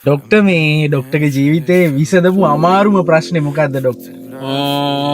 Doctor මේ ඩොක්ටර්ගේ ජීවිතේ විසඳපු අමාරුම ප්‍රශ්නේ මොකක්ද ඩොක්ටර්?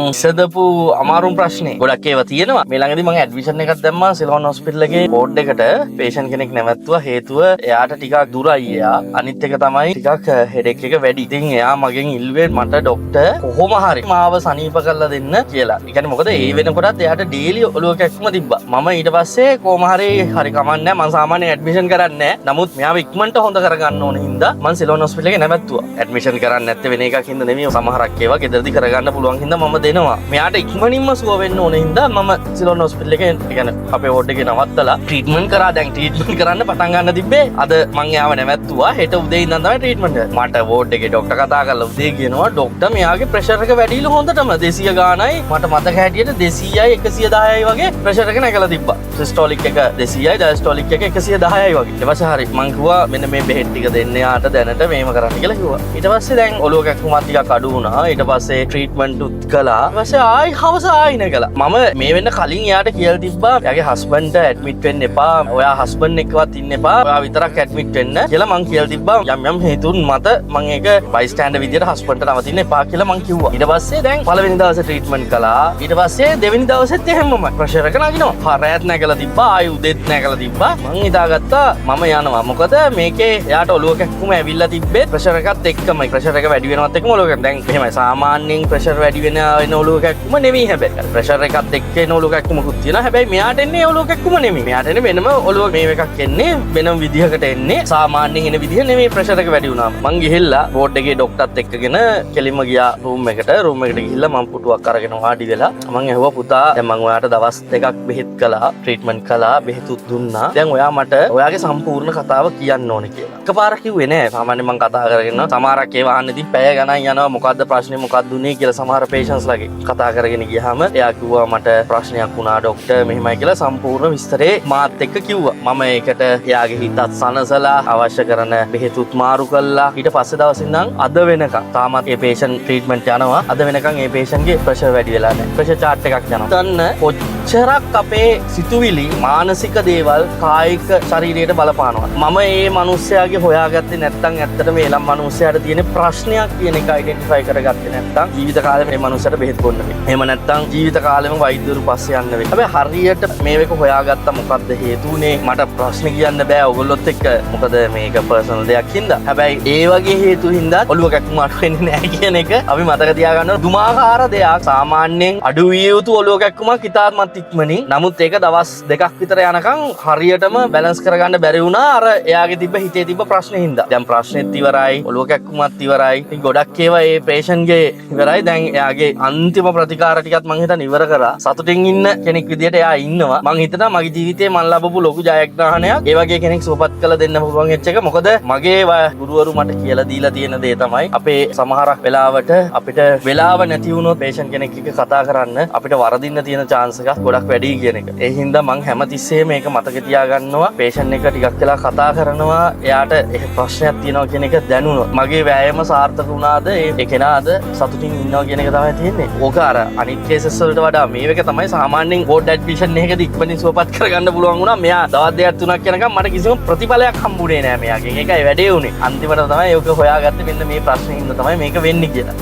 ඉසදපු අමාරුම් ප්‍රශ්නේ ගොඩක් ඒවා තියෙනවා. මේ ළඟදී මම ඇඩ්මිෂන් එකක් දැම්මා සිලෝන් හොස්පිටල් එකේ බෝඩ් එකට. පේෂන්ට් කෙනෙක් නැවැත්තුවා. හේතුව එයාට ටිකක් දුරයි එයා. අනිත් එක තමයි ටිකක් හෙඩේක් එක වැඩි. ඉතින් එයා මගෙන් ඉල්ලුවේ මට ඩොක්ටර් කොහොම හරි මාව සනීප කරලා දෙන්න කියලා. ඒ කියන්නේ මොකද ඒ වෙනකොටත් එයාට ඩේලි ඔලුව කැක්කුම තිබ්බා. මම ඊට පස්සේ කොහොම හරි කමන්නේ මම සාමාන්‍යයෙන් ඇඩ්මිෂන් කරන්නේ නැහැ. නමුත් මෙයාව ඉක්මනට හොඳ කරගන්න ඕන හින්දා මම සිලෝන් හොස්පිටල් එකේ නැවැත්තුවා. ඇඩ්මිෂන් කරන්නේ නැත්තේ වෙන එකක් හින්දා නෙමෙයි. සමහරක් ඒවා ගෙදරදී කරගන්න පුළුවන් හින්දා මම දෙනවා. මෙයාට ඉක්මනින්ම සුව වෙන්න ඕන හින්දා මම සිලෝන් හොස්පිටල් එකේ කියන්නේ අපේ වෝඩ් එකේ නවත්තලා ට්‍රීට්මන්ට් කරා. දැන් ට්‍රීට්මන්ට් කරන්න පටන් ගන්න තිබ්බේ. අද මං එයාව නැවැත්තුවා. හෙට උදේ ඉඳන් තමයි ට්‍රීට්මන්ට් එක. මට වෝඩ් එකේ ડોක්ටර් කතා කරලා උදේ කියනවා ડોක්ටර් මෙයාගේ ප්‍රෙෂර් එක වැඩිලු හොඳටම 200 ගානයි. මට මතක හැටියට 200යි 110යි වගේ ප්‍රෙෂර් එක නැගලා තිබ්බා. සිස්ටෝලික් එක 200යි ඩයස්ටෝලික් එක 110යි වගේ. ඊට පස්සේ හරි මං කිව්වා මෙන්න මේ බෙහෙත් ටික දෙන්න යාට දැනට මේව කරන්න කියලා කිව්වා. ඊට පස්සේ දැන් ඔලුව කැක්කුමක් ටිකක් අඩු වුණා. ඊට පස්සේ ට්‍රීට්මන්ට් උත් කළා. ඊට පස්සේ ආයි හවස ආයි නැගලා. මම මේ වෙන්න කලින් එයාට කියලා තිබ්බා එයාගේ හස්බන්ඩ්ට ඇඩ්මිට් වෙන්න එපා. ඔයා හස්බන්ඩ් එක්කවත් ඉන්න එපා. ඔයා විතරක් ඇඩ්මිට් වෙන්න කියලා මං කියලා තිබ්බා. යම් හේතුන් මත මං ඒක බයිස්ටෑන්ඩර් විදියට හස්බන්ඩ්ට නවතින්න එපා කියලා මං කිව්වා. ඊට පස්සේ දැන් පළවෙනි දවසේ ට්‍රීට්මන්ට් කළා. ඊට පස්සේ දෙවෙනි දවසෙත් එහෙමමයි. ප්‍රෙෂර් එක නගිනවා. රැත් නැගලා තිබ්බා. ආයි උදේත් නැගලා තිබ්බා. මං හිතාගත්තා මම යනවා. මොකද මේකේ එයාට ඔලුව කැක්කුම ඇවිල්ලා තිබ්බේ ප්‍රෙෂර් එකත් එක්කමයි. ප්‍රෙෂර් එක වැඩි වෙනවත් එක්කම ඔලුව කැක්කුම. දැන් එහෙමයි සාමාන්‍යයෙන් ප්‍රෙෂර් වැඩි වෙන ඔලුව කැක්කුම නෙමෙයි හැබැයි. ප්‍රෙෂර් එකත් එක්ක එන ඔලුව කැක්කුමකුත් තියෙනවා. හැබැයි මෙයාට එන්නේ ඔලුව කැක්කුම නෙමෙයි. මෙයාට එන්නේ වෙනම ඔලුව මේ එකක් එන්නේ වෙනම විදිහකට එන්නේ. සාමාන්‍යයෙන් එන විදිහ නෙමෙයි ප්‍රෙෂර් එක වැඩි වුණාම. මං ගිහිල්ලා බෝඩ් එකේ ડોක්ටර්ත් එක්කගෙන කෙලින්ම ගියා රූම් එකට. රූම් එකට ගිහිල්ලා මං පුටුවක් අරගෙන වාඩි වෙලා මං ඇහුවා පුතා දැන් මං ඔයාට දවස් දෙකක් බෙහෙත් කළා, ට්‍රීට්මන්ට් කළා, බෙහෙතුත් දුන්නා. දැන් ඔයා මට ඔයාගේ සම්පූර්ණ කතාව කියන්න ඕනේ කියලා. එකපාරක් කිව්වේ නෑ. සාමාන්‍යයෙන් මං කතා කරගෙන සමහරක් ඒවා අහන්න ඉතින් පැය ගණන් යනවා. මොකද්ද ප්‍රශ්නේ මොකක්ද උනේ කියලා සමහර පේෂන්ට්ස් ලගේ කතා කරගෙන ගියාම එයා කිව්වා මට ප්‍රශ්නයක් වුණා ડોක්ටර් මෙහෙමයි කියලා සම්පූර්ණ විස්තරේ මාත් එක්ක කිව්වා. මම ඒකට එයාගේ හිතත් සනසලා අවශ්‍ය කරන බෙහෙතුත් මාරු කළා. ඊට පස්සේ දවසින් ඉඳන් අද වෙනකන් තාමත් ඒ පේෂන්ට් ට්‍රීට්මන්ට් යනවා. අද වෙනකන් ඒ පේෂන්ට්ගේ ප්‍රෙෂර් වැඩි වෙලා නැහැ. ප්‍රෙෂර් chart එකක් යනවා. තන්න කොච්චරක් අපේ සිතුවිලි මානසික දේවල් කායික ශරීරයට බලපානවා. මම මේ මිනිස්යාගේ හොයාගත්තේ නැත්නම් ඇත්තටම ඒ ලම් මිනිස්යාට තියෙන ප්‍රශ්නයක් කියන එක අයිඩෙන්ටිෆයි කරගත්තේ නැත්නම් ජීවිත කාලෙම මේ මිනිස්යාට බෙහෙත් බොන්න වෙයි. එහෙම නැත්නම් ජීවිත කාලෙම වෛද්‍යවරු පස්සේ යන්න වෙයි. හැබැයි හරියට මේක හොයාගත්තා මොකද්ද හේතුනේ මට ප්‍රශ්න කියන්න බෑ ඔයගොල්ලොත් එක්ක. මොකද මේක පර්සනල් දෙයක් හින්දා. හැබැයි ඒ වගේ හේතු හින්දා ඔළුව කැක්කුම අඩු වෙන්නේ නැහැ කියන එක අපි මතක තියාගන්න ඕන. දුමාකාර දෙයක්. සාමාන්‍යයෙන් අඩු විය යුතු ඔළුව කැක්කුමක් ඉතාමත් ඉක්මනින්. නමුත් ඒක දවස් දෙකක් විතර යනකම් හරියටම බැලන්ස් කරගන්න බැරි වුණා. අර එයාගේ තිබ්බ හිතේ තිබ්බ ප්‍රශ්නේ හින්දා. දැන් ප්‍රශ්නෙත් ඉවරයි, ඔළුව කැක්කුමත් ඉවරයි. ඉතින් ගොඩක් ඒවා ඒ පේෂන්ට්ගේ ඉවරයි. දැන් එයාගේ අන්තිම ප්‍රතිකාර ටිකත් මං හිතන්නේ ඉවර කරා. සතුටින් ඉන්න කෙනෙක් විදියට එයා ඉන්නවා. මං හිතනවා මගේ ජීවිතේ මං ලැබපු ලොකු ජයග්‍රහණයක් ඒ වගේ කෙනෙක් සුවපත් කළ දෙන්න පුළුවන් වෙච්ච එක. මොකද මගේ ගුරුවරු මට කියලා දීලා තියෙන දේ තමයි අපේ සමහරක් වෙලාවට අපිට වෙලාව නැති වුණොත් පේෂන්ට් කෙනෙක් එක්ක කතා කරන්න අපිට වරදින්න තියෙන chance එක ගොඩක් වැඩි කියන එක. ඒ හින්දා මං හැමතිස්සෙම මේක මතක තියාගන්නවා. පේෂන්ට් එක ටිකක් වෙලා කතා කරනවා. එයාට ප්‍රශ්නයක් තියෙනවා කියන එක දැනුණොත් මගේ වෑයම සාර්ථක වුණාද ඒ කෙනාද සතුටින් ඉන්නවා කියන එක තමයි තියෙන්නේ. ඕක අර අනිත් කේසස් වලට වඩා මේක තමයි සාමාන්‍යයෙන් බෝඩ් ඇඩ්මිෂන් එකකදී ඉක්මනින් සුවපත් කරගන්න පුළුවන් වුණා. මෙයා දවස් දෙකක් තුනක් යනකම් මට කිසිම ප්‍රතිඵලයක් හම්බුනේ නෑ මෙයාගෙන්. ඒකයි වැඩේ උනේ. අන්තිමට තමයි ඒක හොයාගත්තේ මෙන්න මේ ප්‍රශ්නේ හින්දා තමයි මේක වෙන්නේ කියලා.